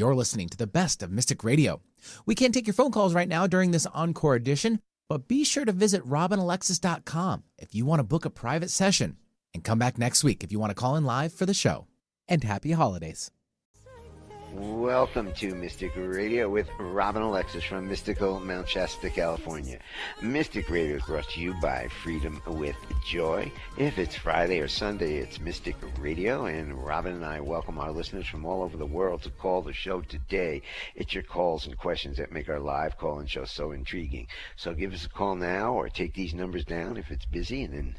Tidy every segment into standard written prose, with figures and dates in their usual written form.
You're listening to the best of Mystic Radio. We can't take your phone calls right now during this encore edition, but be sure to visit robinalexis.com if you want to book a private session. And come back next week if you want to call in live for the show. And happy holidays. Welcome to Mystic Radio with Robin Alexis from mystical Mount Shasta, California. Mystic Radio is brought to you by Freedom with Joy. If it's Friday or Sunday, it's Mystic Radio, and Robin and I welcome our listeners from all over the world to call the show today. It's your calls and questions that make our live call-in show so intriguing. So give us a call now or take these numbers down if it's busy, and then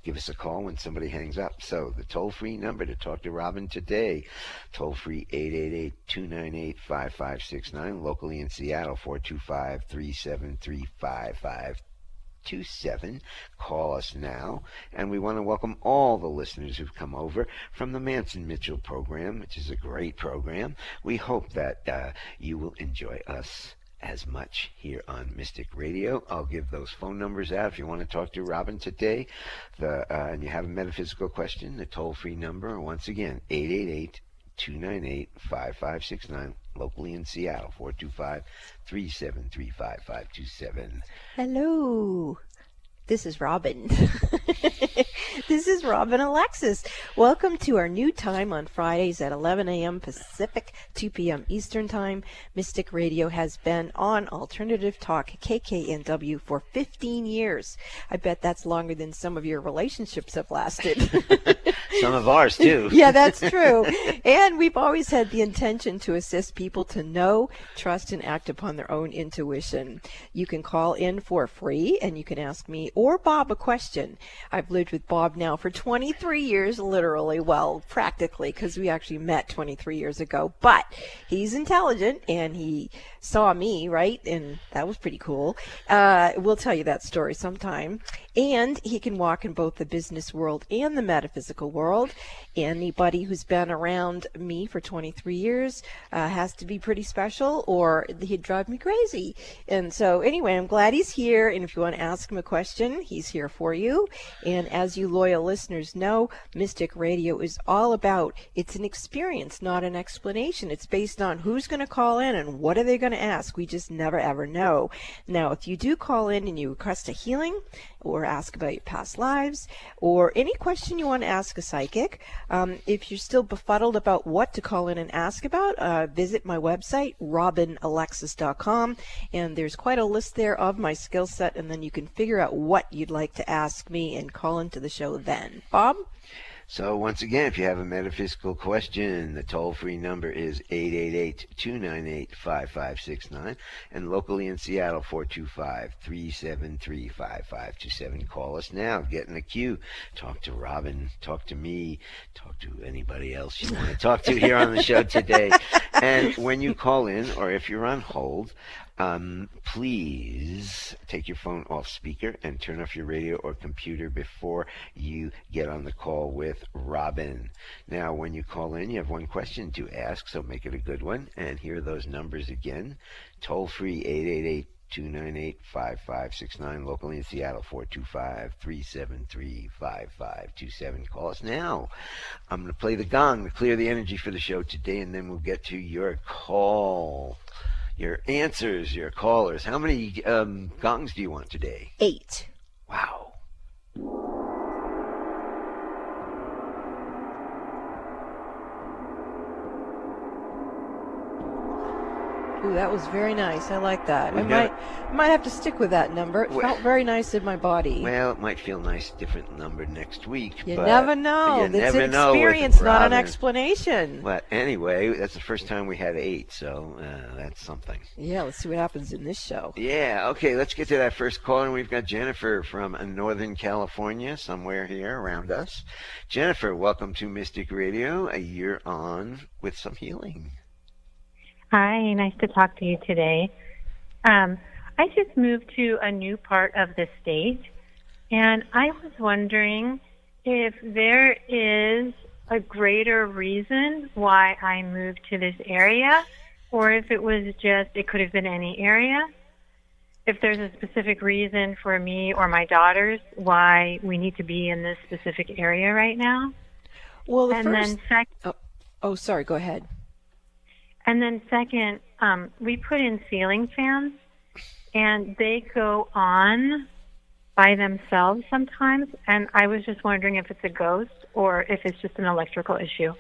give us a call when somebody hangs up. So the toll-free number to talk to Robin today, toll-free 888-298-5569, locally in Seattle, 425-373-5527. Call us now. And we want to welcome all the listeners who've come over from the Manson Mitchell program, which is a great program. We hope that you will enjoy us as much here on Mystic Radio. I'll give those phone numbers out if you want to talk to Robin today. And you have a metaphysical question, the toll-free number, once again, 888-298-5569, locally in Seattle, 425-373-5527. Hello. This is Robin. This is Robin Alexis. Welcome to our new time on Fridays at 11 a.m. Pacific, 2 p.m. Eastern Time. Mystic Radio has been on Alternative Talk KKNW for 15 years. I bet that's longer than some of your relationships have lasted. Some of ours, too. Yeah, that's true. And we've always had the intention to assist people to know, trust, and act upon their own intuition. You can call in for free, and you can ask me or Bob a question. I've lived with Bob now for 23 years, literally, well, practically, because we actually met 23 years ago. But he's intelligent, and he saw me, right? And that was pretty cool. We'll tell you that story sometime. And he can walk in both the business world and the metaphysical world. Anybody who's been around me for 23 years has to be pretty special, or he'd drive me crazy. And so anyway, I'm glad he's here. And if you want to ask him a question, he's here for you. And as you loyal listeners know, Mystic Radio is all about, it's an experience, not an explanation. It's based on who's going to call in and what are they going to ask. We just never ever know. Now, if you do call in and you request a healing or ask about your past lives or any question you want to ask a psychic, if you're still befuddled about what to call in and ask about, visit my website, robinalexis.com, and there's quite a list there of my skill set, and then you can figure out what you'd like to ask me and call into the show then. Bob? So once again, if you have a metaphysical question, the toll-free number is 888-298-5569, and locally in Seattle, 425-373-5527. Call us now. Get in the queue. Talk to Robin. Talk to me. Talk to anybody else you want to talk to here on the show today. And when you call in, or if you're on hold, please take your phone off speaker and turn off your radio or computer before you get on the call with Robin. Now, when you call in, you have one question to ask, so make it a good one. And here are those numbers again. Toll free 888-298-5569, locally in Seattle, 425-373-5527. Call us now. I'm going to play the gong to clear the energy for the show today, and then we'll get to your call. Your answers, your callers. How many gongs do you want today? 8. Wow. Ooh, that was very nice. I like that. I might have to stick with that number. It felt very nice in my body. Well, it might feel nice, different number next week. You never know. You It's never an know experience, with not an Robin. explanation. But anyway, that's the first time we had 8, so that's something. Yeah, let's see what happens in this show. Yeah, okay, let's get to that first caller. We've got Jennifer from Northern California, somewhere here around us. Jennifer, welcome to Mystic Radio. You're on with some healing. Hi, nice to talk to you today. I just moved to a new part of the state, and I was wondering if there is a greater reason why I moved to this area, or if it was just, it could have been any area. If there's a specific reason for me or my daughters why we need to be in this specific area right now. Well, Sorry, sorry, go ahead. And then second, we put in ceiling fans, and they go on by themselves sometimes. And I was just wondering if it's a ghost or if it's just an electrical issue.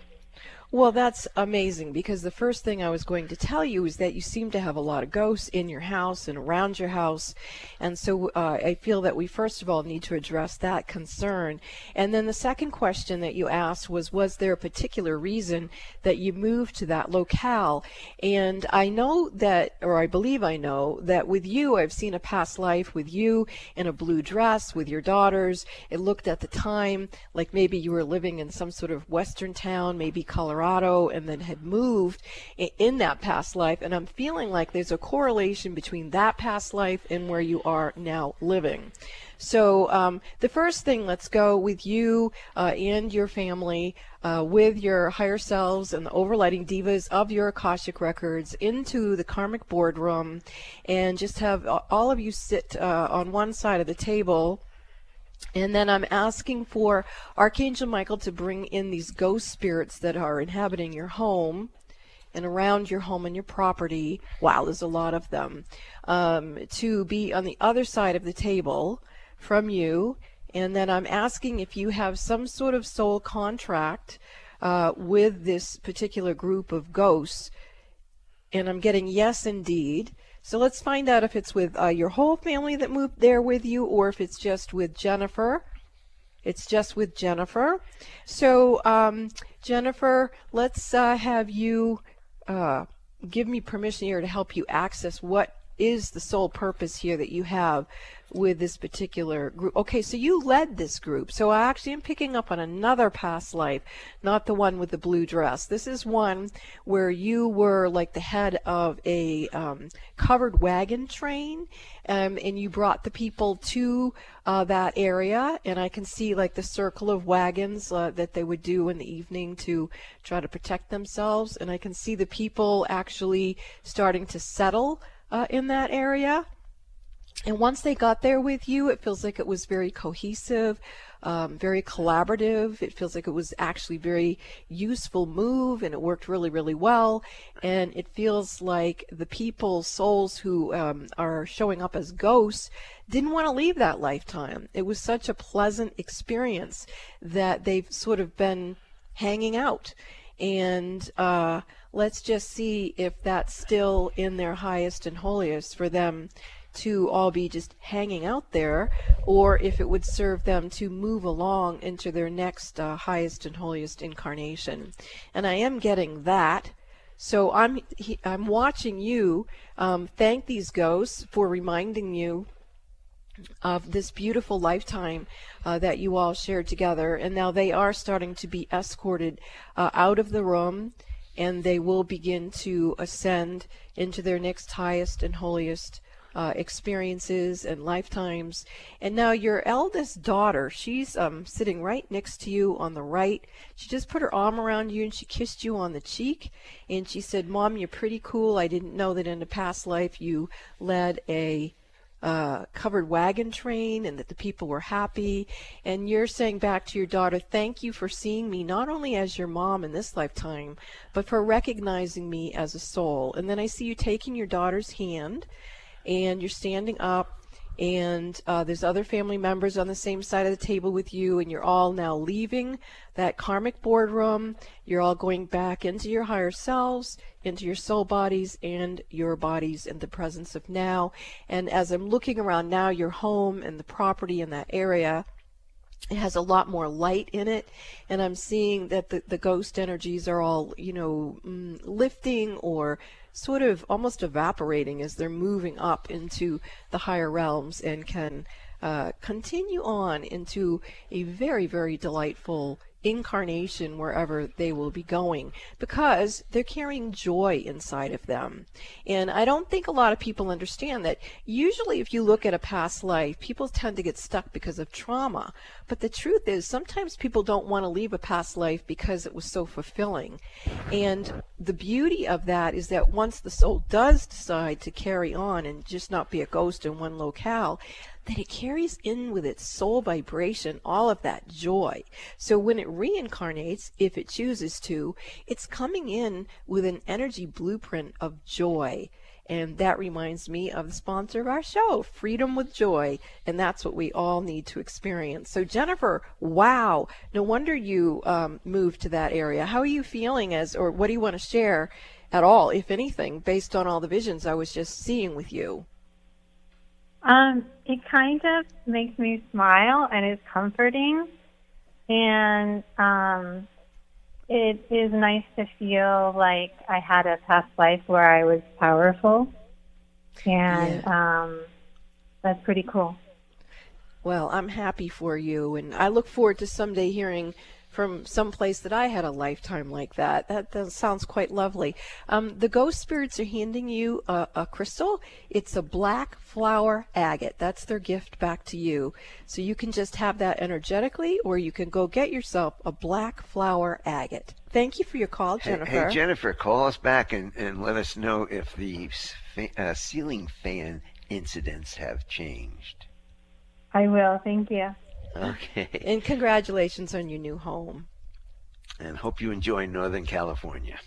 Well, that's amazing, because the first thing I was going to tell you is that you seem to have a lot of ghosts in your house and around your house. And so I feel that we first of all need to address that concern. And then the second question that you asked was there a particular reason that you moved to that locale? And I know that, or I believe I know, that with you, I've seen a past life with you in a blue dress with your daughters. It looked at the time like maybe you were living in some sort of western town, maybe Colorado, and then had moved in that past life. And I'm feeling like there's a correlation between that past life and where you are now living. So the first thing, let's go with you and your family, with your higher selves and the overlighting divas of your Akashic records into the karmic boardroom, and just have all of you sit on one side of the table. And then I'm asking for Archangel Michael to bring in these ghost spirits that are inhabiting your home and around your home and your property. Wow, there's a lot of them. To be on the other side of the table from you. And then I'm asking if you have some sort of soul contract with this particular group of ghosts. And I'm getting yes, indeed. So let's find out if it's with your whole family that moved there with you, or if it's just with Jennifer. It's just with Jennifer. So Jennifer, let's have you give me permission here to help you access what is the sole purpose here that you have with this particular group. Okay, so you led this group. So I actually am picking up on another past life, not the one with the blue dress. This is one where you were like the head of a covered wagon train, and you brought the people to that area, and I can see like the circle of wagons that they would do in the evening to try to protect themselves, and I can see the people actually starting to settle in that area. And once they got there with you, it feels like it was very cohesive, very collaborative. It feels like it was actually very useful move, and it worked really, really well. And it feels like the people's souls who are showing up as ghosts didn't want to leave that lifetime. It was such a pleasant experience that they've sort of been hanging out. And let's just see if that's still in their highest and holiest for them to all be just hanging out there, or if it would serve them to move along into their next highest and holiest incarnation. And I am getting that. So I'm watching you thank these ghosts for reminding you of this beautiful lifetime that you all shared together. And now they are starting to be escorted out of the room, and they will begin to ascend into their next highest and holiest experiences and lifetimes. And now your eldest daughter, she's sitting right next to you on the right. She just put her arm around you and she kissed you on the cheek, and she said, "Mom, you're pretty cool. I didn't know that in a past life you led a covered wagon train and that the people were happy." And you're saying back to your daughter, "Thank you for seeing me not only as your mom in this lifetime, but for recognizing me as a soul." And then I see you taking your daughter's hand, and you're standing up, and there's other family members on the same side of the table with you, and you're all now leaving that karmic boardroom. You're all going back into your higher selves, into your soul bodies and your bodies in the presence of now. And as I'm looking around now, your home and the property in that area, it has a lot more light in it, and I'm seeing that the ghost energies are all, lifting or sort of almost evaporating as they're moving up into the higher realms, and can continue on into a very, very delightful incarnation wherever they will be going, because they're carrying joy inside of them. And I don't think a lot of people understand that usually if you look at a past life, people tend to get stuck because of trauma. But the truth is, sometimes people don't want to leave a past life because it was so fulfilling. And the beauty of that is that once the soul does decide to carry on and just not be a ghost in one locale, that it carries in with its soul vibration all of that joy. So when it reincarnates, if it chooses to, it's coming in with an energy blueprint of joy. And that reminds me of the sponsor of our show, Freedom with Joy. And that's what we all need to experience. So Jennifer, wow, no wonder you moved to that area. How are you feeling or what do you want to share at all, if anything, based on all the visions I was just seeing with you? It kind of makes me smile and is comforting. And it is nice to feel like I had a past life where I was powerful, and that's pretty cool. Well, I'm happy for you, and I look forward to someday hearing from some place that I had a lifetime like that. That sounds quite lovely. The ghost spirits are handing you a crystal. It's a black flower agate. That's their gift back to you. So you can just have that energetically, or you can go get yourself a black flower agate. Thank you for your call, Jennifer. Hey, Jennifer, call us back and let us know if the ceiling fan incidents have changed. I will. Thank you. Okay. And congratulations on your new home. And hope you enjoy Northern California.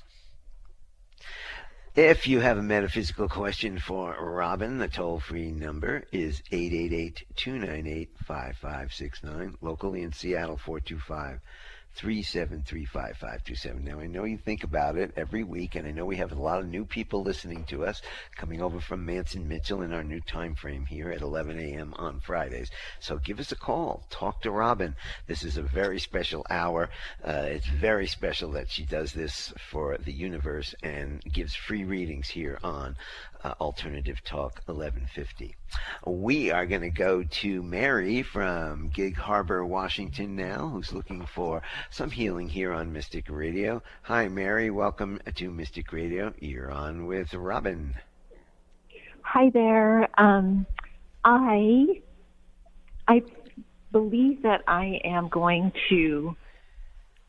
If you have a metaphysical question for Robin, the toll-free number is 888-298-5569. Locally in Seattle, 425-373-5527. Now, I know you think about it every week, and I know we have a lot of new people listening to us coming over from Manson Mitchell in our new time frame here at 11 a.m. on Fridays. So give us a call. Talk to Robin. This is a very special hour. It's very special that she does this for the universe and gives free readings here on Alternative Talk 1150. We are going to go to Mary from Gig Harbor, Washington now, who's looking for some healing here on Mystic Radio. Hi, Mary. Welcome to Mystic Radio. You're on with Robin. Hi there. I believe that I am going to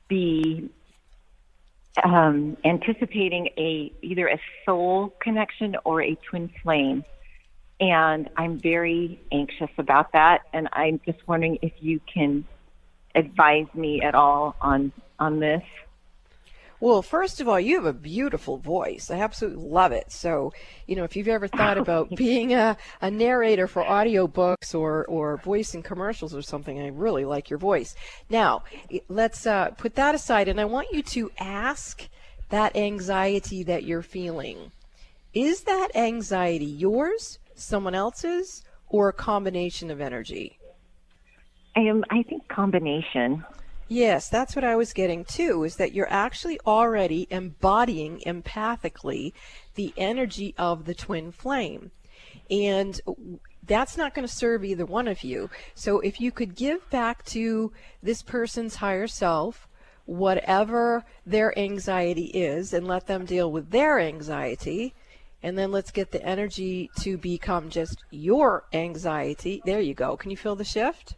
be anticipating either a soul connection or a twin flame. And I'm very anxious about that. And I'm just wondering if you can advise me at all on this. Well, first of all, you have a beautiful voice. I absolutely love it. So, if you've ever thought about being a narrator for audiobooks or voicing commercials or something, I really like your voice. Now, let's put that aside, and I want you to ask that anxiety that you're feeling. Is that anxiety yours, someone else's, or a combination of energy? I think combination. Yes, that's what I was getting too, is that you're actually already embodying empathically the energy of the twin flame. And that's not going to serve either one of you. So if you could give back to this person's higher self whatever their anxiety is and let them deal with their anxiety, and then let's get the energy to become just your anxiety. There you go. Can you feel the shift?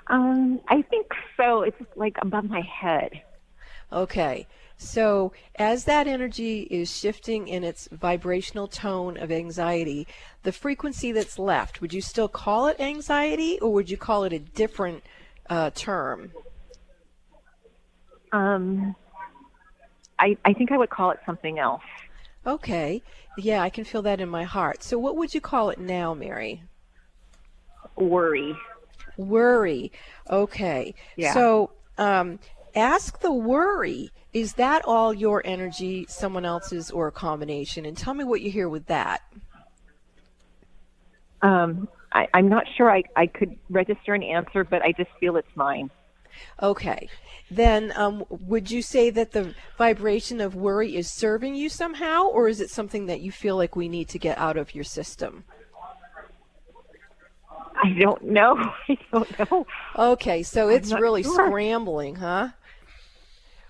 I think so. It's like above my head. Okay. So as that energy is shifting in its vibrational tone of anxiety, the frequency that's left, would you still call it anxiety, or would you call it a different term? I think I would call it something else. Okay. Yeah, I can feel that in my heart. So what would you call it now, Mary? Worry. Worry. Okay. Yeah. So ask the worry, is that all your energy, someone else's, or a combination? And tell me what you hear with that. I'm not sure I could register an answer, but I just feel it's mine. Okay. Then would you say that the vibration of worry is serving you somehow, or is it something that you feel like we need to get out of your system? I don't know. Okay, so it's really sure. Scrambling, huh?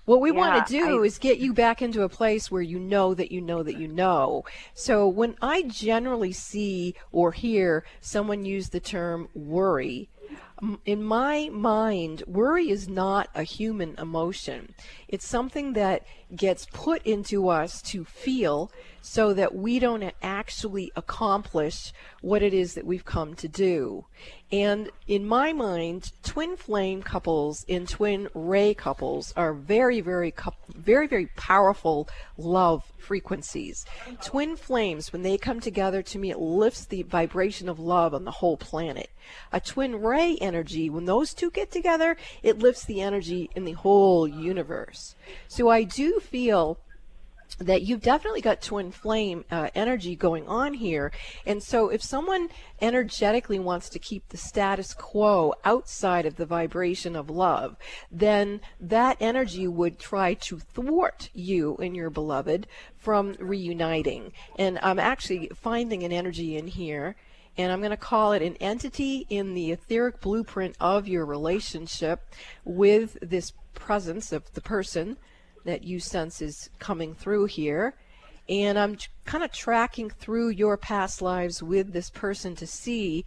What we want to do is get you back into a place where you know that you know that you know. So when I generally see or hear someone use the term worry, in my mind, worry is not a human emotion. It's something that gets put into us to feel so that we don't actually accomplish what it is that we've come to do. And in my mind, twin flame couples and twin ray couples are very, very, very powerful love frequencies. Twin flames, when they come together, to me, it lifts the vibration of love on the whole planet. A twin ray energy, when those two get together, it lifts the energy in the whole universe. So I do feel that you've definitely got twin flame energy going on here. And so if someone energetically wants to keep the status quo outside of the vibration of love, then that energy would try to thwart you and your beloved from reuniting. And I'm actually finding an energy in here, and I'm going to call it an entity in the etheric blueprint of your relationship with this presence of the person that you sense is coming through here. And I'm kind of tracking through your past lives with this person to see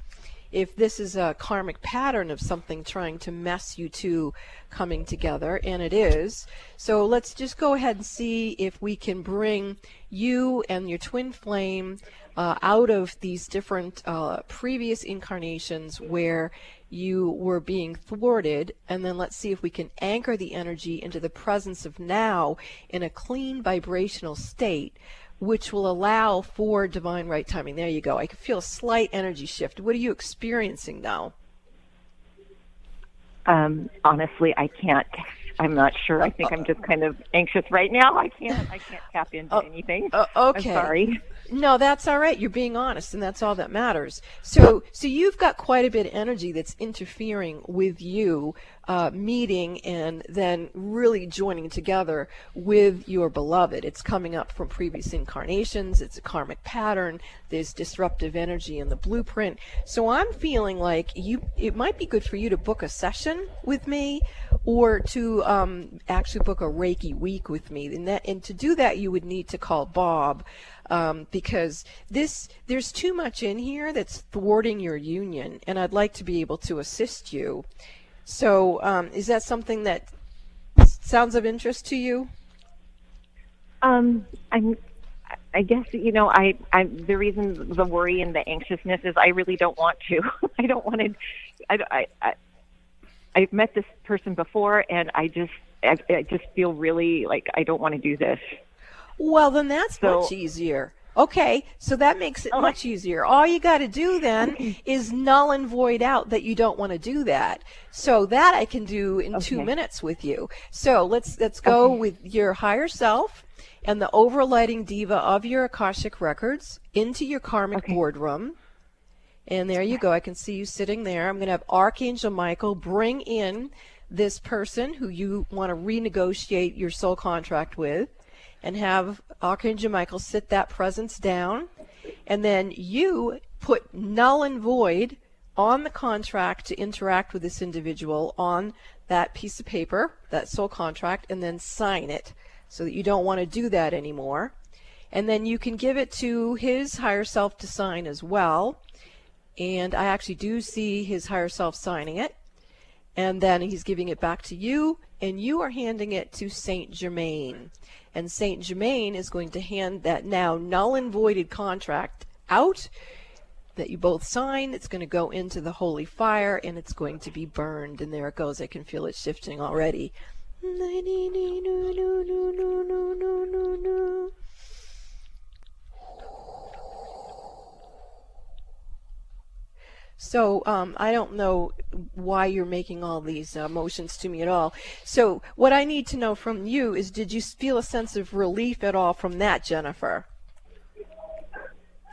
if this is a karmic pattern of something trying to mess you two coming together, and it is. So let's just go ahead and see if we can bring you and your twin flame out of these different previous incarnations where you were being thwarted, and then let's see if we can anchor the energy into the presence of now in a clean vibrational state, which will allow for divine right timing. There you go. I can feel a slight energy shift. What are you experiencing now? Honestly, I can't. I'm not sure. I think I'm just kind of anxious right now. I can't tap into anything. Okay. I'm sorry. No, that's all right. You're being honest, and that's all that matters. So you've got quite a bit of energy that's interfering with you meeting and then really joining together with your beloved. It's coming up from previous incarnations. It's a karmic pattern. There's disruptive energy in the blueprint. So I'm feeling like it might be good for you to book a session with me, or to actually book a Reiki week with me. And to do that, you would need to call Bob. Because there's too much in here that's thwarting your union, and I'd like to be able to assist you. So is that something that sounds of interest to you? I guess, the reason the worry and the anxiousness is I really don't want to. I don't want to. I've met this person before, and I just feel really like I don't want to do this. Well, then that's much easier. Okay, so that makes it much easier. All you got to do then is null and void out that you don't want to do that. So that I can do in 2 minutes with you. So let's go with your higher self and the overlighting diva of your Akashic records into your karmic boardroom. And there you go. I can see you sitting there. I'm going to have Archangel Michael bring in this person who you want to renegotiate your soul contract with, and have Archangel Michael sit that presence down, and then you put null and void on the contract to interact with this individual on that piece of paper, that soul contract, and then sign it so that you don't want to do that anymore. And then you can give it to his higher self to sign as well. And I actually do see his higher self signing it. And then he's giving it back to you, and you are handing it to Saint Germain. And Saint Germain is going to hand that now null and voided contract out that you both sign. It's going to go into the holy fire, and it's going to be burned. And there it goes. I can feel it shifting already. So I don't know why you're making all these motions to me at all. So what I need to know from you is, did you feel a sense of relief at all from that, Jennifer?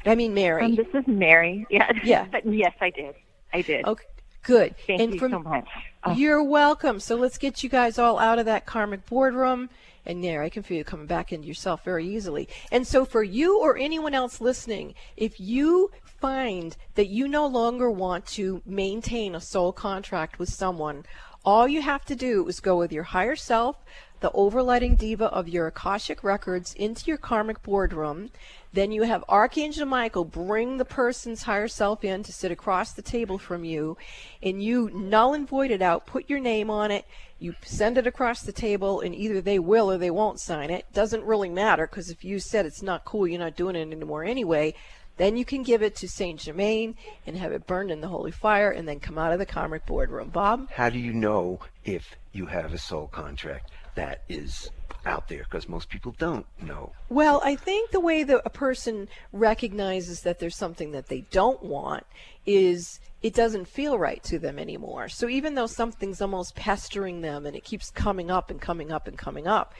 I mean, Mary. This is Mary. Yeah. But yes, I did. Okay, good. Thank you so much. You're welcome. So let's get you guys all out of that karmic boardroom. And there, I can feel you coming back into yourself very easily. And so for you or anyone else listening, if you find that you no longer want to maintain a soul contract with someone, all you have to do is go with your higher self, the overlighting diva of your Akashic records into your karmic boardroom. Then you have Archangel Michael bring the person's higher self in to sit across the table from you, and you null and void it out, put your name on it, you send it across the table, and either they will or they won't sign it. Doesn't really matter, because if you said it's not cool, you're not doing it anymore anyway. Then you can give it to Saint Germain and have it burned in the holy fire and then come out of the karmic boardroom. Bob? How do you know if you have a soul contract that is out there? Because most people don't know. Well, I think the way that a person recognizes that there's something that they don't want is it doesn't feel right to them anymore. So even though something's almost pestering them and it keeps coming up and coming up and coming up,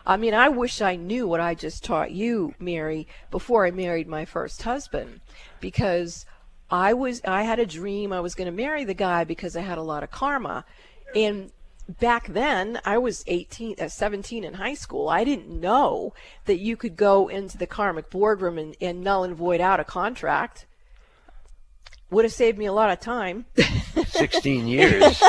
I mean, I wish I knew what I just taught you, Mary, before I married my first husband, because I had a dream I was going to marry the guy because I had a lot of karma. And back then, I was 17 in high school. I didn't know that you could go into the karmic boardroom and null and void out a contract. Would have saved me a lot of time. 16 years.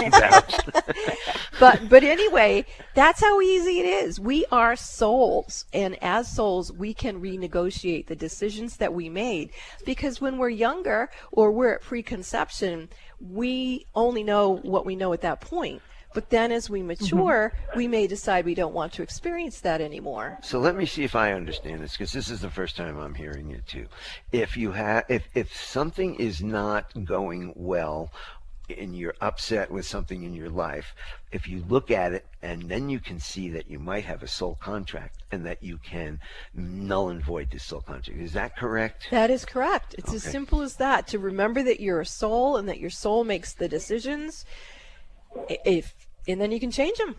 But anyway, that's how easy it is. We are souls, and as souls, we can renegotiate the decisions that we made, because when we're younger or we're at preconception, we only know what we know at that point. But then as we mature, we may decide we don't want to experience that anymore. So let me see if I understand this, because this is the first time I'm hearing it too. If something is not going well and you're upset with something in your life, if you look at it and then you can see that you might have a soul contract and that you can null and void this soul contract. Is that correct? That is correct. It's as simple as that. To remember that you're a soul and that your soul makes the decisions. And then you can change them.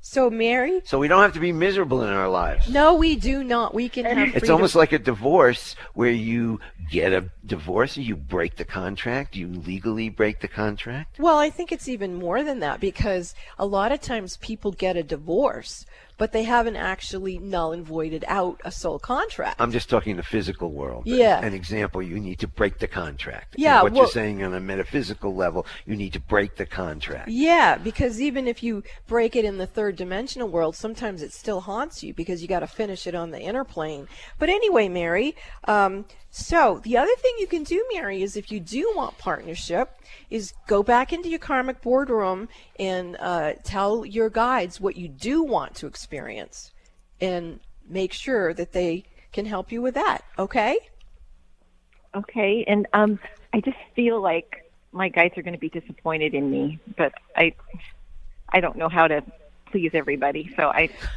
So, Mary? So we don't have to be miserable in our lives. No, we do not. We can have freedom. It's almost like a divorce, where you get a divorce, you break the contract, you legally break the contract. Well, I think it's even more than that, because a lot of times people get a divorce, but they haven't actually null and voided out a soul contract. I'm just talking the physical world. Yeah. An example, you need to break the contract. Yeah. And what you're saying on a metaphysical level, you need to break the contract. Yeah, because even if you break it in the third dimensional world, sometimes it still haunts you because you got to finish it on the inner plane. But anyway, Mary, so the other thing you can do, Mary, is if you do want partnership, is go back into your karmic boardroom and tell your guides what you do want to experience, and make sure that they can help you with that. Okay? Okay, and I just feel like my guides are going to be disappointed in me, but I don't know how to please everybody.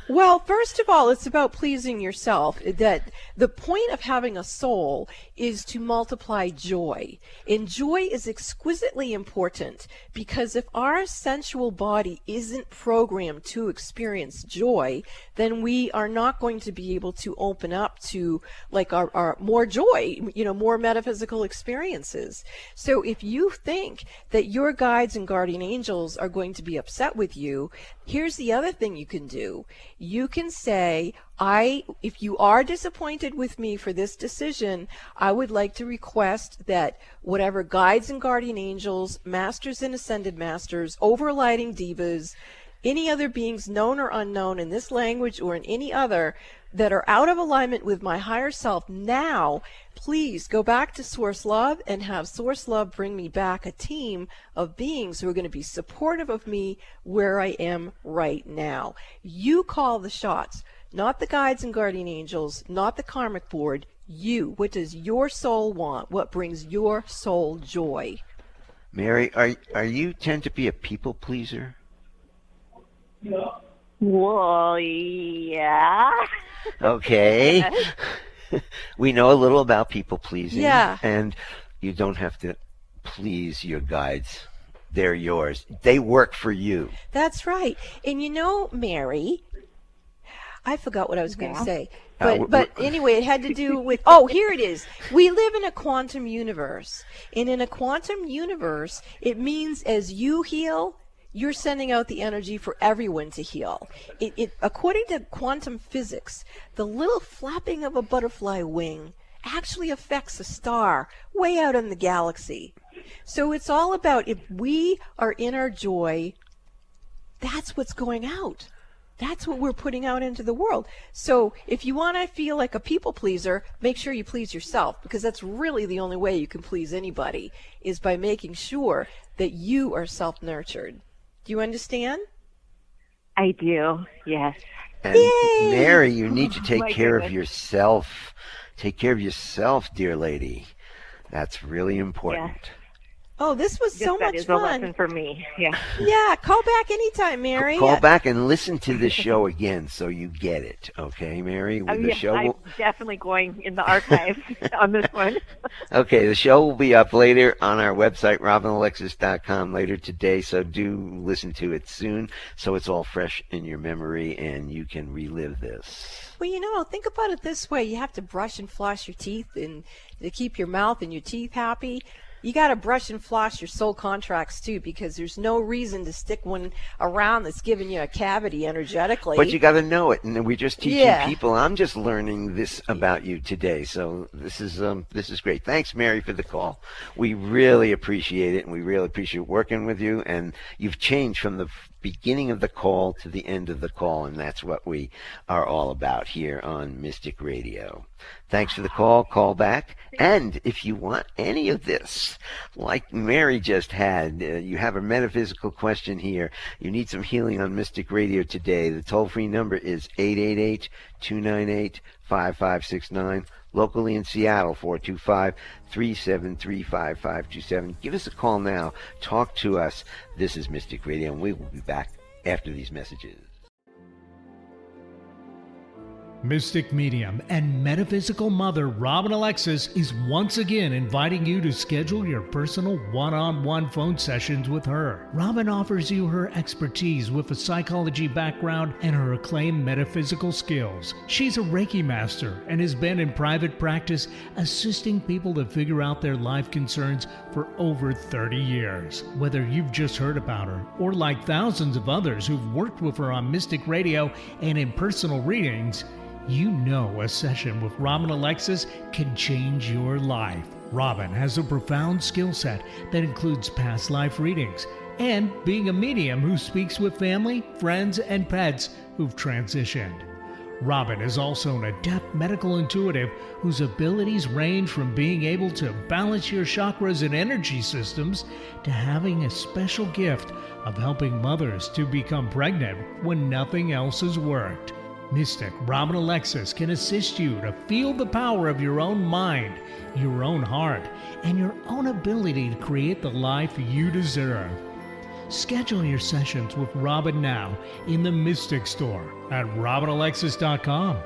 Well, first of all, it's about pleasing yourself. That the point of having a soul is to multiply joy. And joy is exquisitely important, because if our sensual body isn't programmed to experience joy, then we are not going to be able to open up to like our more joy, more metaphysical experiences. So if you think that your guides and guardian angels are going to be upset with you, here's the other thing you can do. You can say, if you are disappointed with me for this decision, I would like to request that whatever guides and guardian angels, masters and ascended masters, overlighting divas, any other beings known or unknown in this language or in any other that are out of alignment with my higher self now, please go back to Source Love and have Source Love bring me back a team of beings who are going to be supportive of me where I am right now. You call the shots, not the guides and guardian angels, not the karmic board. You. What does your soul want? What brings your soul joy? Mary, are you tend to be a people pleaser? Well, yeah. Okay. We know a little about people pleasing. Yeah. And you don't have to please your guides. They're yours. They work for you. That's right. And Mary, I forgot what I was going to say. But anyway, it had to do with, here it is. We live in a quantum universe. And in a quantum universe, it means as you heal, you're sending out the energy for everyone to heal. According to quantum physics, the little flapping of a butterfly wing actually affects a star way out in the galaxy. So it's all about, if we are in our joy, that's what's going out. That's what we're putting out into the world. So if you want to feel like a people pleaser, make sure you please yourself, because that's really the only way you can please anybody, is by making sure that you are self-nurtured. Do you understand? I do, yes. And Yay! Mary, you need to take My care of goodness. yourself. Take care of yourself, dear lady. That's really important. Yes. Oh, this was so That much is fun. a lesson for me. Yeah. Yeah, call back anytime, Mary. Call back and listen to the show again so you get it. Okay, Mary? Oh, The yes, show I'm will... definitely going in the archives on this one. Okay, the show will be up later on our website, robinalexis.com, later today, so do listen to it soon so it's all fresh in your memory and you can relive this. Well, think about it this way. You have to brush and floss your teeth and to keep your mouth and your teeth happy. You got to brush and floss your soul contracts too, because there's no reason to stick one around that's giving you a cavity energetically. But you got to know it, and we're just teaching Yeah. people. I'm just learning this about you today, so this is great. Thanks, Mary, for the call. We really appreciate it, and we really appreciate working with you. And you've changed from the beginning of the call to the end of the call, and that's what we are all about here on Mystic Radio. Thanks for the call. Call back. And if you want any of this, like Mary just had, you have a metaphysical question here, you need some healing on Mystic Radio today, the toll-free number is 888-298-5569. Locally in Seattle, 425-373-5527. Give us a call now. Talk to us. This is Mystic Radio, and we will be back after these messages. Mystic medium and metaphysical mother Robin Alexis is once again inviting you to schedule your personal one-on-one phone sessions with her. Robin offers you her expertise with a psychology background and her acclaimed metaphysical skills. She's a Reiki master and has been in private practice assisting people to figure out their life concerns for over 30 years. Whether you've just heard about her or like thousands of others who've worked with her on Mystic Radio and in personal readings, you know a session with Robin Alexis can change your life. Robin has a profound skill set that includes past life readings and being a medium who speaks with family, friends, and pets who've transitioned. Robin is also an adept medical intuitive whose abilities range from being able to balance your chakras and energy systems to having a special gift of helping mothers to become pregnant when nothing else has worked. Mystic Robin Alexis can assist you to feel the power of your own mind, your own heart, and your own ability to create the life you deserve. Schedule your sessions with Robin now in the Mystic Store at robinalexis.com.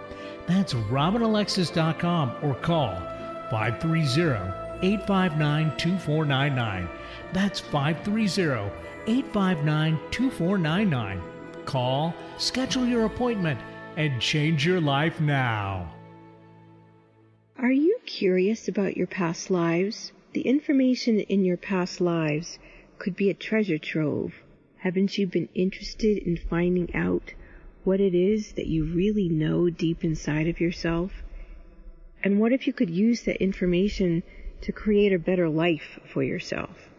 That's robinalexis.com or call 530-859-2499. That's 530-859-2499. Call, schedule your appointment, and change your life now. Are you curious about your past lives? The information in your past lives could be a treasure trove. Haven't you been interested in finding out what it is that you really know deep inside of yourself? And what if you could use that information to create a better life for yourself?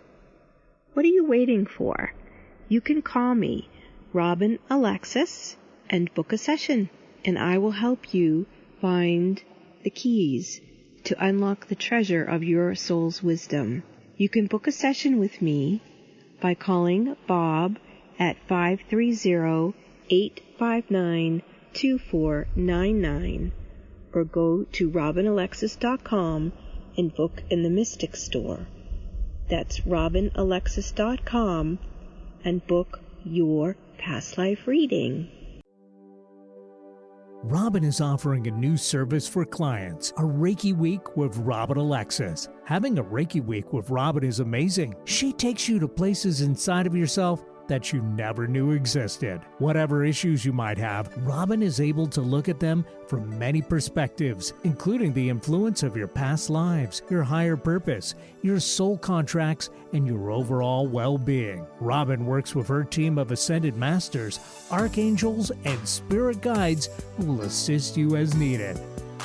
What are you waiting for? You can call me, Robin Alexis, and book a session, and I will help you find the keys to unlock the treasure of your soul's wisdom. You can book a session with me by calling Bob at 530-859-2499 or go to robinalexis.com and book in the Mystic Store. That's robinalexis.com and book your past life reading. Robin is offering a new service for clients, a Reiki Week with Robin Alexis. Having a Reiki Week with Robin is amazing. She takes you to places inside of yourself that you never knew existed. Whatever issues you might have, Robin is able to look at them from many perspectives, including the influence of your past lives, your higher purpose, your soul contracts, and your overall well-being. Robin works with her team of ascended masters, archangels, and spirit guides who will assist you as needed.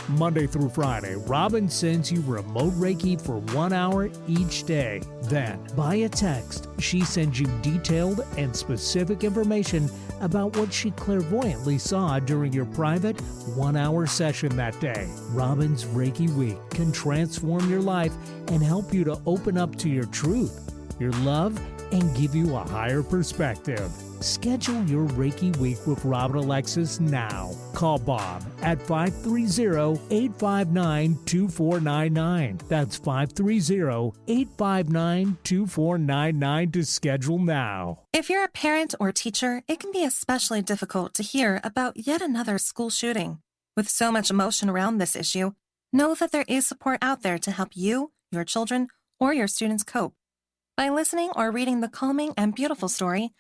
Monday through Friday, Robin sends you remote Reiki for 1 hour each day. Then, via text, she sends you detailed and specific information about what she clairvoyantly saw during your private 1-hour session that day. Robin's Reiki Week can transform your life and help you to open up to your truth, your love, and give you a higher perspective. Schedule your Reiki Week with Robin Alexis now. Call Bob at 530-859-2499. That's 530-859-2499 to schedule now. If you're a parent or teacher, it can be especially difficult to hear about yet another school shooting. With so much emotion around this issue, know that there is support out there to help you, your children, or your students cope. By listening or reading the calming and beautiful story,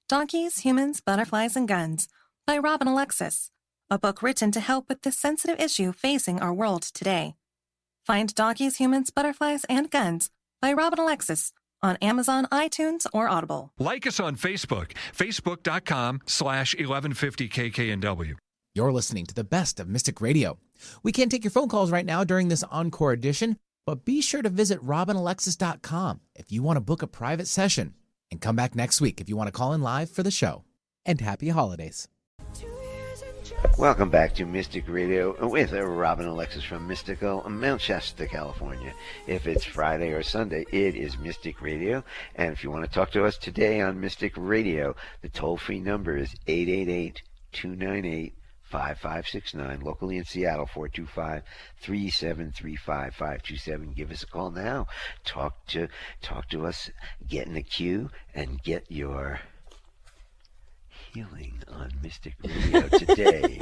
Donkeys, Humans, Butterflies, and Guns by Robin Alexis, a book written to help with this sensitive issue facing our world today. Find Donkeys, Humans, Butterflies, and Guns by Robin Alexis on Amazon, iTunes, or Audible. Like us on Facebook, facebook.com/1150kknw. You're listening to the best of Mystic Radio. We can't take your phone calls right now during this encore edition, but be sure to visit robinalexis.com if you want to book a private session. And come back next week if you want to call in live for the show. And happy holidays. Welcome back to Mystic Radio with Robin Alexis from mystical Mount Shasta, California. If it's Friday or Sunday, it is Mystic Radio. And if you want to talk to us today on Mystic Radio, the toll-free number is 888-298-5569. Locally in Seattle, 425-3735-527. Give us a call now. Talk to us. Get in the queue and get your healing on Mystic Radio today.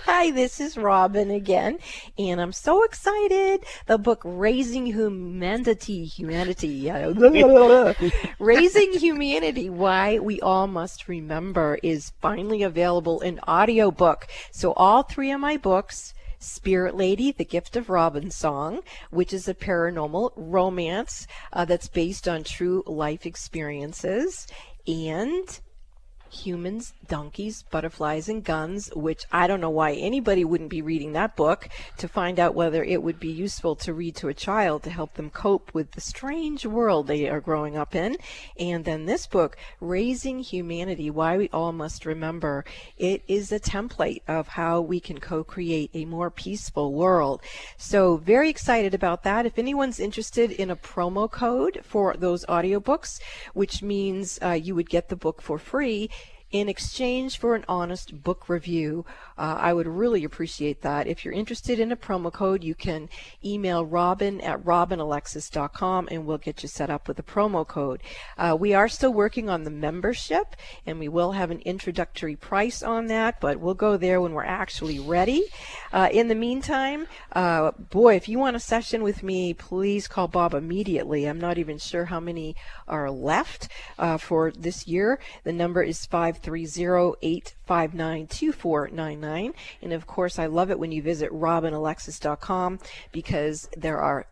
Hi, this is Robin again, and I'm so excited. The book Raising Humanity, Raising Humanity, Why We All Must Remember is finally available in audiobook. So all three of my books, Spirit Lady, The Gift of Robin Song, which is a paranormal romance that's based on true life experiences, and Humans, Donkeys, Butterflies, and Guns, which I don't know why anybody wouldn't be reading that book to find out whether it would be useful to read to a child to help them cope with the strange world they are growing up in. And then this book, Raising Humanity, Why We All Must Remember, it is a template of how we can co-create a more peaceful world. So very excited about that. If anyone's interested in a promo code for those audiobooks, which means you would get the book for free, in exchange for an honest book review, I would really appreciate that. If you're interested in a promo code, you can email Robin at robinalexis.com and we'll get you set up with a promo code. We are still working on the membership, and we will have an introductory price on that, but we'll go there when we're actually ready. In the meantime, if you want a session with me, please call Bob immediately. I'm not even sure how many are left for this year. The number is 530-859-2499. And of course, I love it when you visit robinalexis.com because there are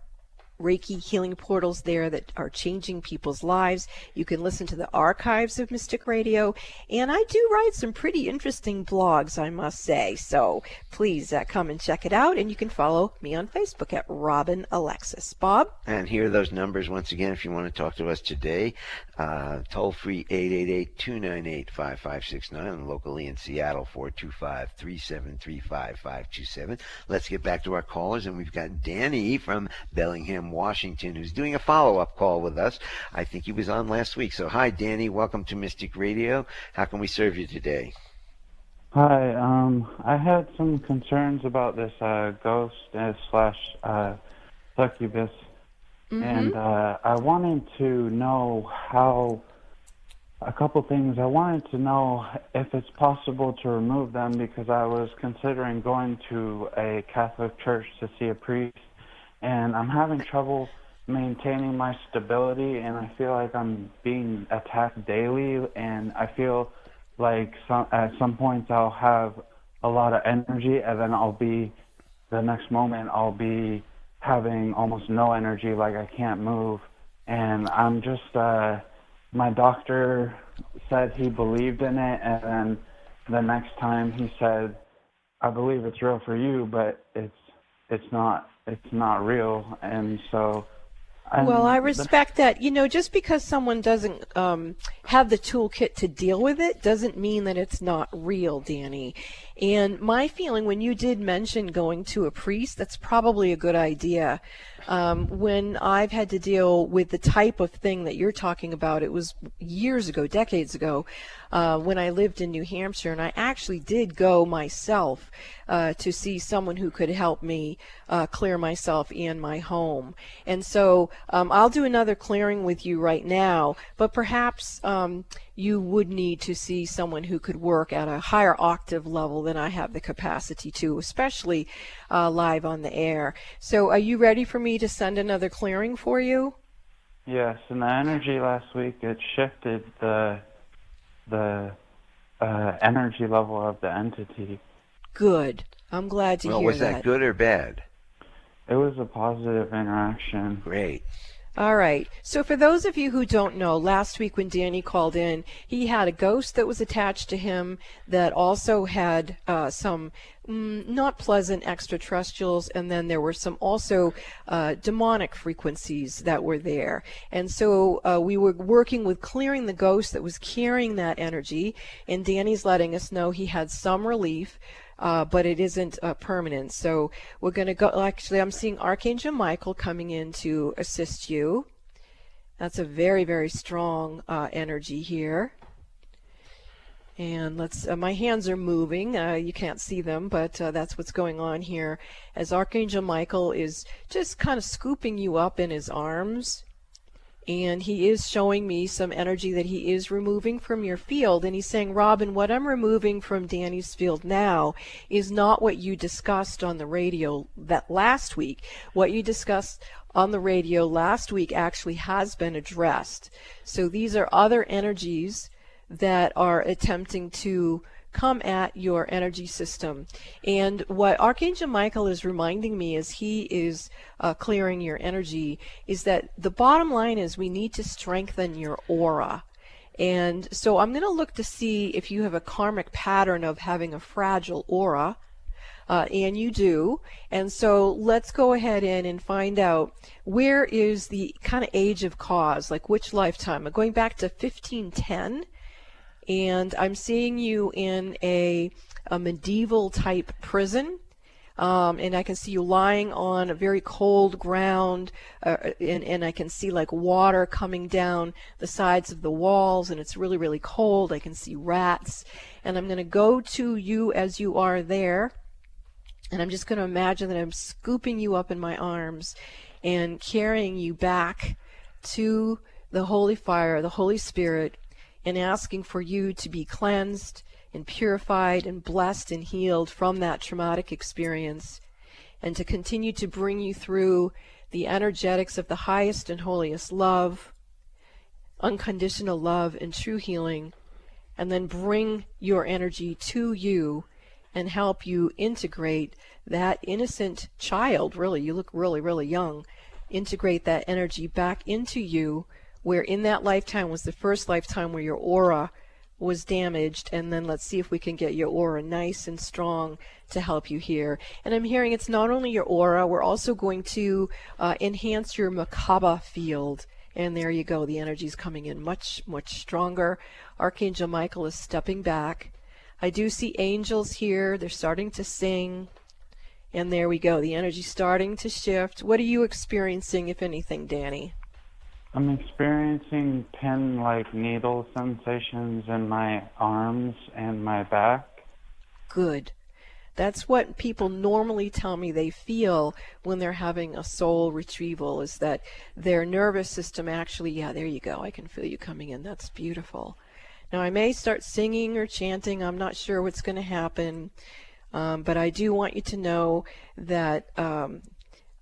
Reiki healing portals there that are changing people's lives. You can listen to the archives of Mystic Radio, and I do write some pretty interesting blogs, I must say. So please come and check it out, and you can follow me on Facebook at Robin Alexis. Bob? And here are those numbers once again if you want to talk to us today. Toll free 888-298-5569, and locally in Seattle 425-3735-527. Let's get back to our callers, and we've got Danny from Bellingham, Washington, who's doing a follow-up call with us. I think he was on last week. So hi, Danny. Welcome to Mystic Radio. How can we serve you today? Hi. I had some concerns about this ghost slash succubus, and I wanted to know a couple things. I wanted to know if it's possible to remove them, because I was considering going to a Catholic church to see a priest, and I'm having trouble maintaining my stability, and I feel like I'm being attacked daily, and I feel like at some points I'll have a lot of energy, and then the next moment I'll be having almost no energy, like I can't move, and I'm just, my doctor said he believed in it, and then the next time he said, I believe it's real for you, but it's it's not real, and so. Well, I respect that. Just because someone doesn't have the toolkit to deal with it doesn't mean that it's not real, Danny. And my feeling, when you did mention going to a priest, that's probably a good idea. When I've had to deal with the type of thing that you're talking about, it was years ago, decades ago, when I lived in New Hampshire, and I actually did go myself to see someone who could help me clear myself and my home. And so I'll do another clearing with you right now, but perhaps you would need to see someone who could work at a higher octave level than I have the capacity to, especially live on the air. So are you ready for me to send another clearing for you? Yes, and the energy last week, it shifted the energy level of the entity. Good. I'm glad to hear that. Well, was that good or bad? It was a positive interaction. Great. All right. So for those of you who don't know, last week when Danny called in, he had a ghost that was attached to him that also had some not pleasant extraterrestrials, and then there were some also demonic frequencies that were there. And so we were working with clearing the ghost that was carrying that energy, and Danny's letting us know he had some relief. But it isn't permanent. So we're going to go, actually, I'm seeing Archangel Michael coming in to assist you. That's a very, very strong energy here. And let's, my hands are moving. You can't see them, but that's what's going on here. As Archangel Michael is just kind of scooping you up in his arms. And he is showing me some energy that he is removing from your field. And he's saying, Robin, what I'm removing from Danny's field now is not what you discussed on the radio that last week. What you discussed on the radio last week actually has been addressed. So these are other energies that are attempting to come at your energy system. And what Archangel Michael is reminding me as he is clearing your energy is that the bottom line is we need to strengthen your aura. And so I'm going to look to see if you have a karmic pattern of having a fragile aura. And you do. And so let's go ahead and find out where is the kind of age of cause, like which lifetime. I'm going back to 1510. And I'm seeing you in a medieval type prison, and I can see you lying on a very cold ground, and I can see like water coming down the sides of the walls, and it's really, really cold. I can see rats, and I'm going to go to you as you are there, and I'm just going to imagine that I'm scooping you up in my arms and carrying you back to the Holy Fire, the Holy Spirit, and asking for you to be cleansed and purified and blessed and healed from that traumatic experience, and to continue to bring you through the energetics of the highest and holiest love, unconditional love and true healing, and then bring your energy to you and help you integrate that innocent child, really, you look really, really young, integrate that energy back into you, where in that lifetime was the first lifetime where your aura was damaged, and then let's see if we can get your aura nice and strong to help you here. And I'm hearing it's not only your aura, we're also going to enhance your Merkaba field. And there you go, the energy's coming in much, much stronger. Archangel Michael is stepping back. I do see angels here, they're starting to sing. And there we go, the energy's starting to shift. What are you experiencing, if anything, Danny? I'm experiencing pin-like needle sensations in my arms and my back. Good. That's what people normally tell me they feel when they're having a soul retrieval, is that their nervous system actually, yeah, there you go, I can feel you coming in. That's beautiful. Now, I may start singing or chanting. I'm not sure what's going to happen, but I do want you to know that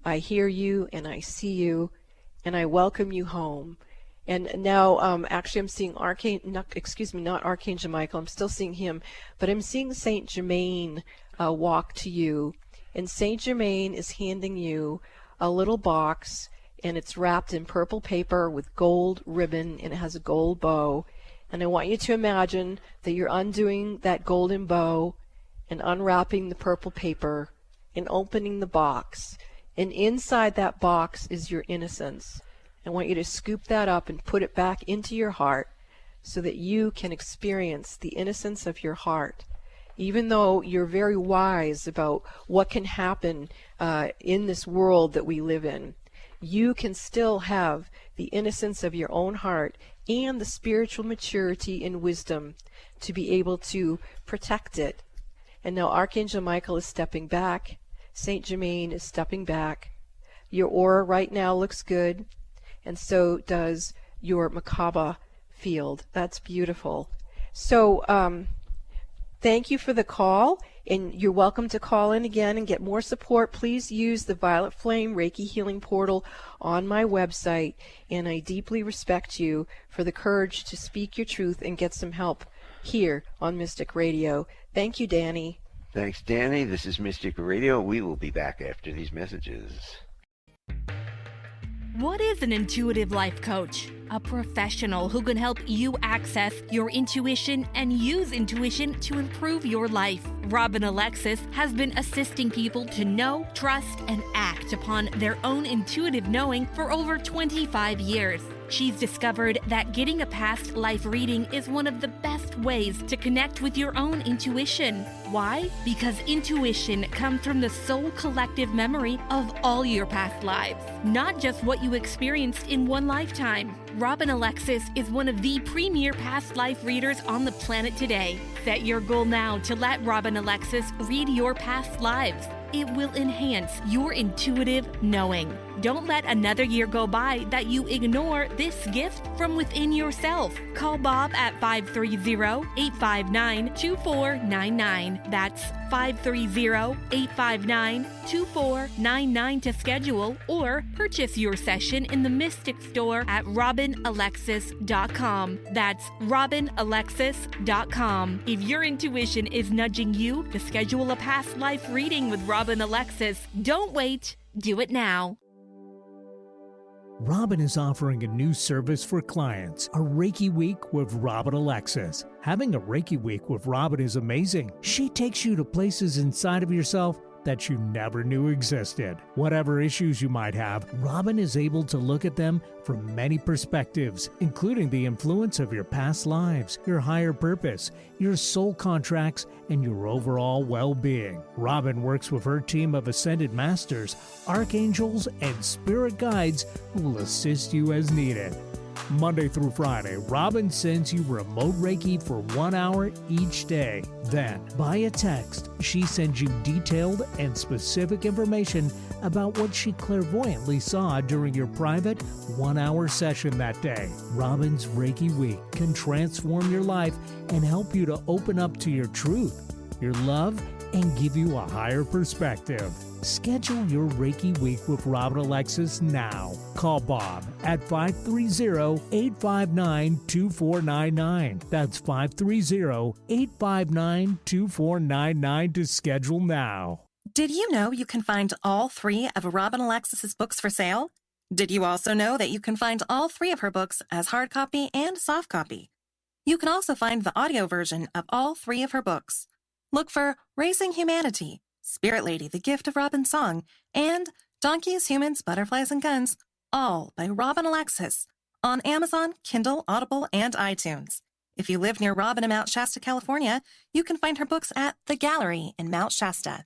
I hear you and I see you, and I welcome you home. And now, actually, I'm seeing not Archangel Michael. I'm still seeing him, but I'm seeing Saint Germain walk to you. And Saint Germain is handing you a little box, and it's wrapped in purple paper with gold ribbon, and it has a gold bow. And I want you to imagine that you're undoing that golden bow and unwrapping the purple paper, and opening the box. And inside that box is your innocence. I want you to scoop that up and put it back into your heart so that you can experience the innocence of your heart. Even though you're very wise about what can happen in this world that we live in, you can still have the innocence of your own heart and the spiritual maturity and wisdom to be able to protect it. And now Archangel Michael is stepping back. Saint Germain is stepping back. Your aura right now looks good, and so does your Merkaba field. That's beautiful. So thank you for the call, and you're welcome to call in again and get more support. Please use the Violet Flame Reiki Healing Portal on my website, and I deeply respect you for the courage to speak your truth and get some help here on Mystic Radio. Thank you, Danny. Thanks, Danny. This is Mystic Radio. We will be back after these messages. What is an intuitive life coach? A professional who can help you access your intuition and use intuition to improve your life. Robin Alexis has been assisting people to know, trust, and act upon their own intuitive knowing for over 25 years. She's discovered that getting a past life reading is one of the best ways to connect with your own intuition. Why? Because intuition comes from the soul collective memory of all your past lives, not just what you experienced in one lifetime. Robin Alexis is one of the premier past life readers on the planet today. Set your goal now to let Robin Alexis read your past lives. It will enhance your intuitive knowing. Don't let another year go by that you ignore this gift from within yourself. Call Bob at 530-859-2499. That's 530-859-2499 to schedule or purchase your session in the Mystic Store at robinalexis.com. That's robinalexis.com. If your intuition is nudging you to schedule a past life reading with Robin Alexis, don't wait. Do it now. Robin is offering a new service for clients, a Reiki Week with Robin Alexis. Having a Reiki Week with Robin is amazing. She takes you to places inside of yourself that you never knew existed. Whatever issues you might have, Robin is able to look at them from many perspectives, including the influence of your past lives, your higher purpose, your soul contracts, and your overall well-being. Robin works with her team of Ascended Masters, Archangels, and Spirit Guides who will assist you as needed. Monday through Friday, Robin sends you remote Reiki for 1 hour each day. Then, via text, she sends you detailed and specific information about what she clairvoyantly saw during your private 1 hour session that day. Robin's Reiki Week can transform your life and help you to open up to your truth, your love, and give you a higher perspective. Schedule your Reiki Week with Robin Alexis now. Call Bob at 530-859-2499. That's 530-859-2499 to schedule now. Did you know you can find all 3 of Robin Alexis's books for sale? Did you also know that you can find all 3 of her books as hard copy and soft copy? You can also find the audio version of all 3 of her books. Look for Raising Humanity, Spirit Lady, The Gift of Robin's Song, and Donkeys, Humans, Butterflies, and Guns, all by Robin Alexis, on Amazon, Kindle, Audible, and iTunes. If you live near Robin in Mount Shasta, California, you can find her books at The Gallery in Mount Shasta.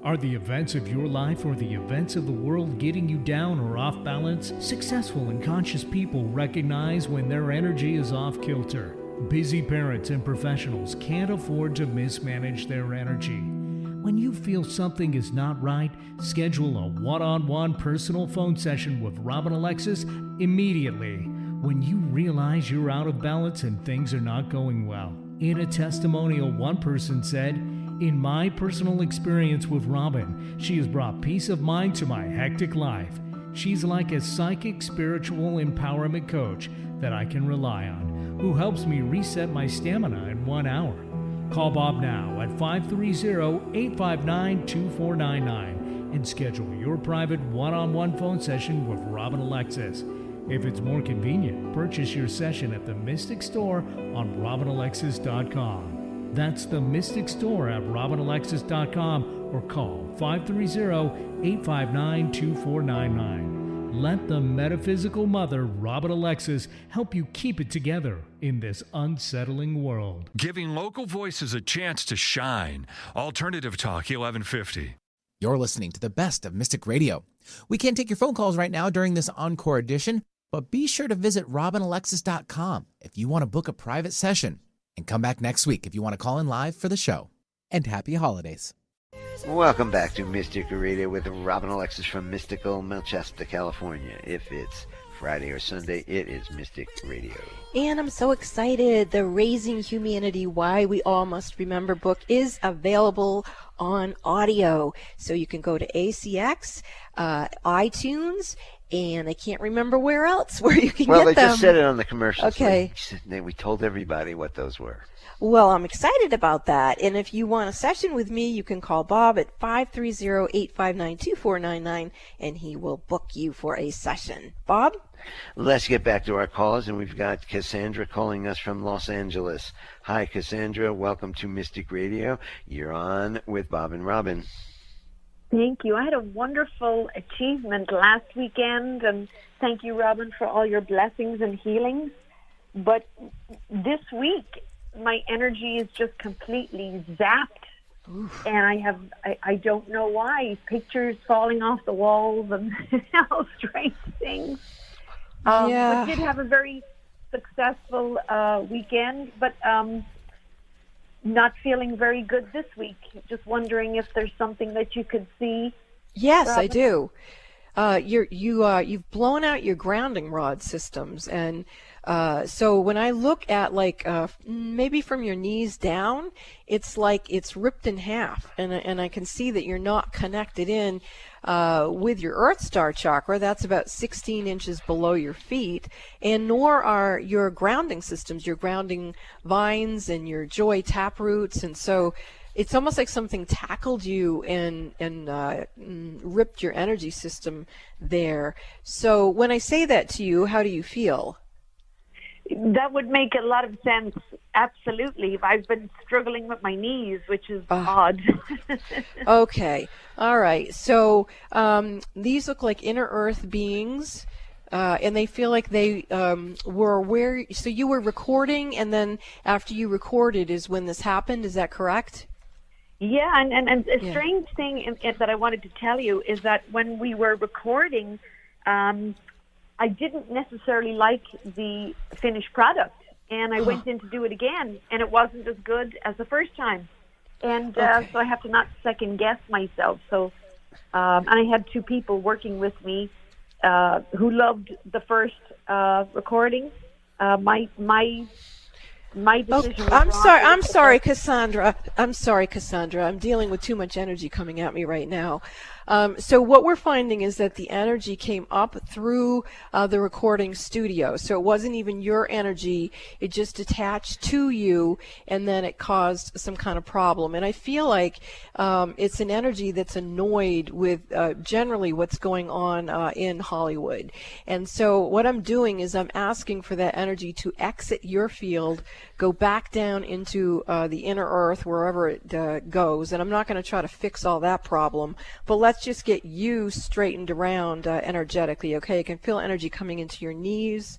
Are the events of your life or the events of the world getting you down or off balance? Successful and conscious people recognize when their energy is off kilter. Busy parents and professionals can't afford to mismanage their energy. When you feel something is not right, schedule a one-on-one personal phone session with Robin Alexis immediately when you realize you're out of balance and things are not going well. In a testimonial, one person said, "In my personal experience with Robin, she has brought peace of mind to my hectic life. She's like a psychic spiritual empowerment coach that I can rely on, who helps me reset my stamina in 1 hour." Call Bob now at 530-859-2499 and schedule your private one-on-one phone session with Robin Alexis. If it's more convenient, purchase your session at the Mystic Store on robinalexis.com. That's the Mystic Store at robinalexis.com, or call 530-859-2499. Let the metaphysical mother, Robin Alexis, help you keep it together in this unsettling world. Giving local voices a chance to shine. Alternative Talk 1150. You're listening to the best of Mystic Radio. We can't take your phone calls right now during this encore edition, but be sure to visit robinalexis.com if you want to book a private session. And come back next week if you want to call in live for the show. And happy holidays. Welcome back to Mystic Radio with Robin Alexis from mystical Manchester, California. If it's Friday or Sunday, it is Mystic Radio. And I'm so excited. The Raising Humanity, Why We All Must Remember book is available on audio. So you can go to ACX, iTunes, and I can't remember where else where you can get them. Well, they just said it on the commercial. Okay. We told everybody what those were. Well, I'm excited about that. And if you want a session with me, you can call Bob at 530-859-2499, and he will book you for a session. Bob? Let's get back to our callers, and we've got Cassandra calling us from Los Angeles. Hi, Cassandra. Welcome to Mystic Radio. You're on with Bob and Robin. Thank you. I had a wonderful achievement last weekend, and thank you, Robin, for all your blessings and healings. But this week, my energy is just completely zapped. Oof. And I don't know why. Pictures falling off the walls and all strange things. Yeah. But did have a very successful weekend, but not feeling very good this week. Just wondering if there's something that you could see. Yes, Robin? I do. You've blown out your grounding rod systems, and so when I look at maybe from your knees down, it's like it's ripped in half, and I can see that you're not connected in with your Earth Star chakra. That's about 16 inches below your feet, and nor are your grounding systems, your grounding vines and your joy tap roots, and so it's almost like something tackled you and ripped your energy system there. So when I say that to you, how do you feel? That would make a lot of sense. Absolutely. I've been struggling with my knees, which is odd. Okay. All right. So these look like inner earth beings. And they feel like they were where. So you were recording, and then after you recorded is when this happened. Is that correct? Yeah, and a strange thing that I wanted to tell you is that when we were recording, I didn't necessarily like the finished product, and I went in to do it again, and it wasn't as good as the first time. And so I have to not second guess myself. So, and I had two people working with me who loved the first recording. My decision. I'm sorry, Cassandra. I'm dealing with too much energy coming at me right now. So what we're finding is that the energy came up through the recording studio. So it wasn't even your energy. It just attached to you, and then it caused some kind of problem. And I feel like it's an energy that's annoyed with generally what's going on in Hollywood. And so what I'm doing is I'm asking for that energy to exit your field, go back down into the inner earth, wherever it goes. And I'm not going to try to fix all that problem, but let's just get you straightened around energetically, okay? You can feel energy coming into your knees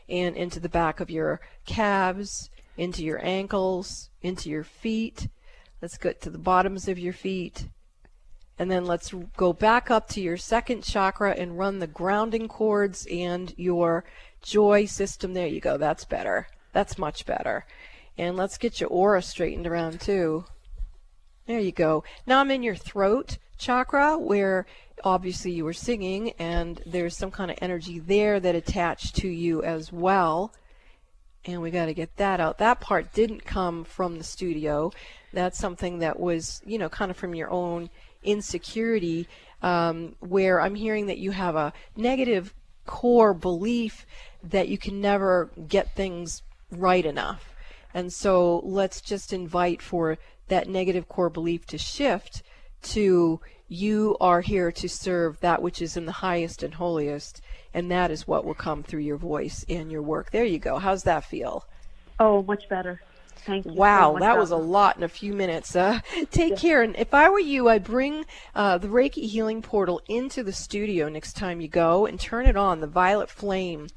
and into the back of your calves, into your ankles, into your feet. Let's get to the bottoms of your feet. And then let's go back up to your second chakra and run the grounding cords and your joy system. There you go. That's better. That's much better. And let's get your aura straightened around too. There you go. Now I'm in your throat chakra, where obviously you were singing, and there's some kind of energy there that attached to you as well. And we got to get that out. That part didn't come from the studio. That's something that was, kind of from your own insecurity, where I'm hearing that you have a negative core belief that you can never get things right enough. And so let's just invite for that negative core belief to shift to you are here to serve that which is in the highest and holiest, and that is what will come through your voice and your work. There you go. How's that feel? Oh, much better. Thank you. Wow, so much, that was a Robin. lot in a few minutes. Take care. And if I were you, I'd bring the Reiki Healing Portal into the studio next time you go and turn it on, the Violet Flame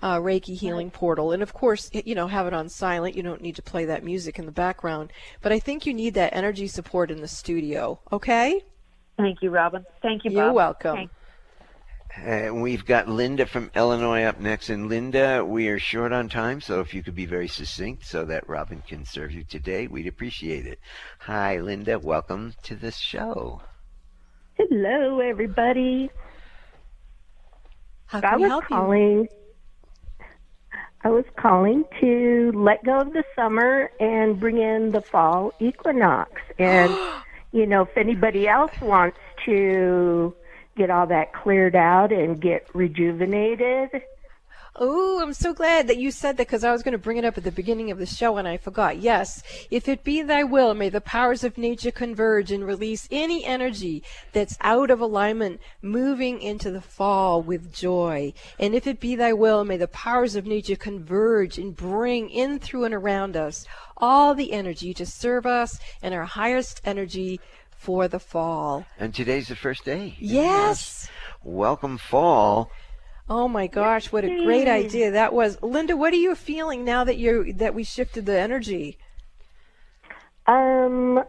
Reiki Healing Portal. And of course, have it on silent. You don't need to play that music in the background. But I think you need that energy support in the studio. Okay? Thank you, Robin. Thank you, Bob. You're welcome. Thanks. We've got Linda from Illinois up next. And Linda, we are short on time, so if you could be very succinct so that Robin can serve you today, we'd appreciate it. Hi, Linda. Welcome to the show. Hello, everybody. How can we help you? I was calling to let go of the summer and bring in the fall equinox. And, if anybody else wants to get all that cleared out and get rejuvenated. Oh, I'm so glad that you said that, because I was going to bring it up at the beginning of the show and I forgot. Yes, if it be thy will, may the powers of nature converge and release any energy that's out of alignment, moving into the fall with joy. And if it be thy will, may the powers of nature converge and bring in, through, and around us all the energy to serve us and our highest energy for the fall. And today's the first day. Yes. Welcome, fall. Oh my gosh, what a great idea that was. Linda, what are you feeling now that we shifted the energy? I'm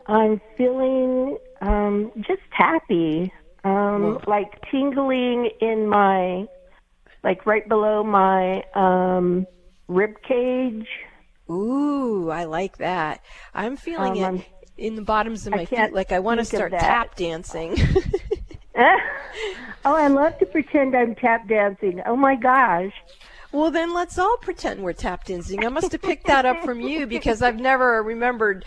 feeling just happy. Like tingling in my, like right below my rib cage. Ooh, I like that. I'm feeling it in the bottoms of my feet, like I want to start tap dancing. Oh, I love to pretend I'm tap dancing. Oh my gosh. Well, then let's all pretend we're tap dancing. I must have picked that up from you, because I've never remembered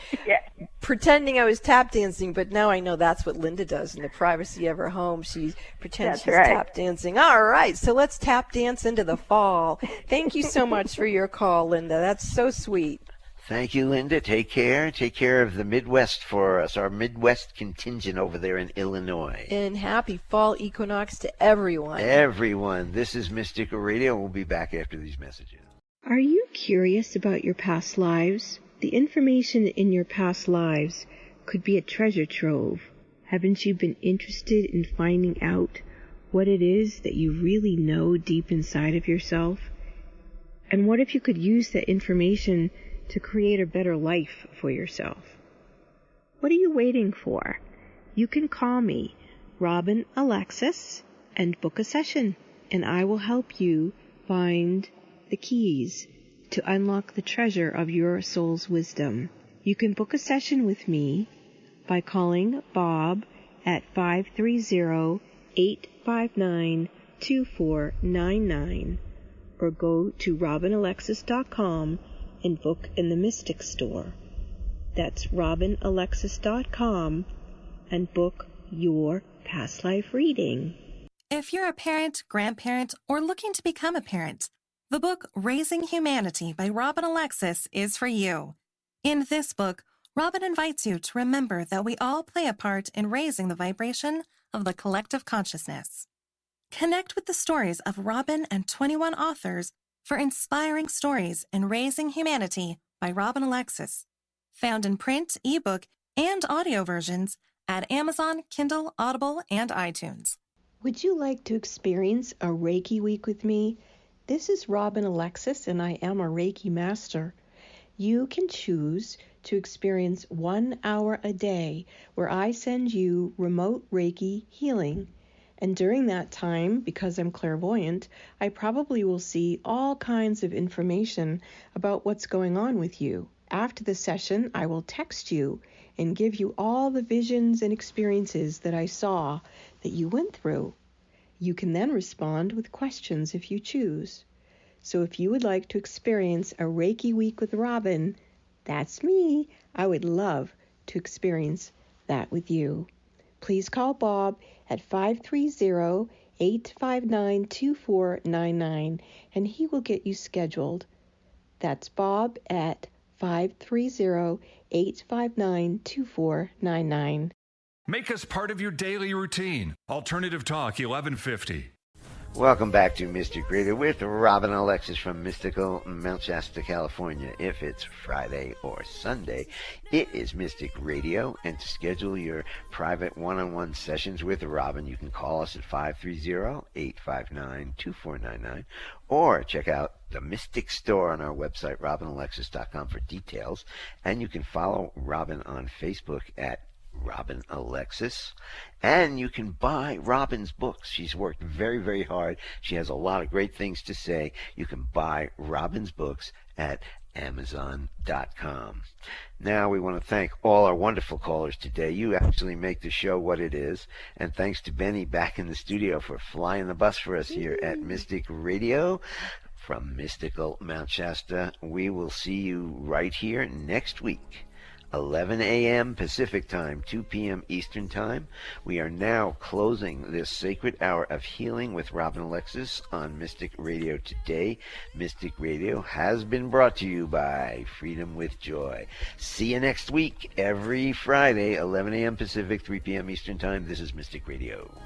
pretending I was tap dancing, but now I know that's what Linda does in the privacy of her home. She pretends she's tap dancing. All right, so let's tap dance into the fall. Thank you so much for your call, Linda. That's so sweet. Thank you, Linda. Take care. Take care of the Midwest for us, our Midwest contingent over there in Illinois. And happy fall equinox to everyone. Everyone. This is Mystic Radio. We'll be back after these messages. Are you curious about your past lives? The information in your past lives could be a treasure trove. Haven't you been interested in finding out what it is that you really know deep inside of yourself? And what if you could use that information to create a better life for yourself? What are you waiting for? You can call me, Robin Alexis, and book a session, and I will help you find the keys to unlock the treasure of your soul's wisdom. You can book a session with me by calling Bob at 530-859-2499 or go to robinalexis.com and book in the Mystic Store. That's robinalexis.com and book your past life reading. If you're a parent, grandparent, or looking to become a parent, the book Raising Humanity by Robin Alexis is for you. In this book, Robin invites you to remember that we all play a part in raising the vibration of the collective consciousness. Connect with the stories of Robin and 21 authors for inspiring stories in Raising Humanity by Robin Alexis, found in print, ebook, and audio versions at Amazon, Kindle, Audible, and iTunes. Would you like to experience a Reiki week with me? This is Robin Alexis, and I am a Reiki master. You can choose to experience 1 hour a day where I send you remote Reiki healing. And during that time, because I'm clairvoyant, I probably will see all kinds of information about what's going on with you. After the session, I will text you and give you all the visions and experiences that I saw that you went through. You can then respond with questions if you choose. So if you would like to experience a Reiki week with Robin, that's me. I would love to experience that with you. Please call Bob at 530-859-2499 and he will get you scheduled. That's Bob at 530-859-2499. Make us part of your daily routine. Alternative Talk 1150. Welcome back to Mystic Radio with Robin and Alexis from mystical Mount Shasta, California. If it's Friday or Sunday, it is Mystic Radio. And to schedule your private one-on-one sessions with Robin, you can call us at 530-859-2499 or check out the Mystic Store on our website, robinalexis.com, for details. And you can follow Robin on Facebook at Robin Alexis, and you can buy Robin's books. She's worked very, very hard. She has a lot of great things to say. You can buy Robin's books at Amazon.com. Now we want to thank all our wonderful callers today. You actually make the show what it is, and thanks to Benny back in the studio for flying the bus for us here at Mystic Radio. From mystical Mount Shasta, we will see you right here next week. 11 a.m. Pacific Time, 2 p.m. Eastern Time. We are now closing this sacred hour of healing with Robin Alexis on Mystic Radio today. Mystic Radio has been brought to you by Freedom with Joy. See you next week, every Friday, 11 a.m. Pacific, 3 p.m. Eastern Time. This is Mystic Radio.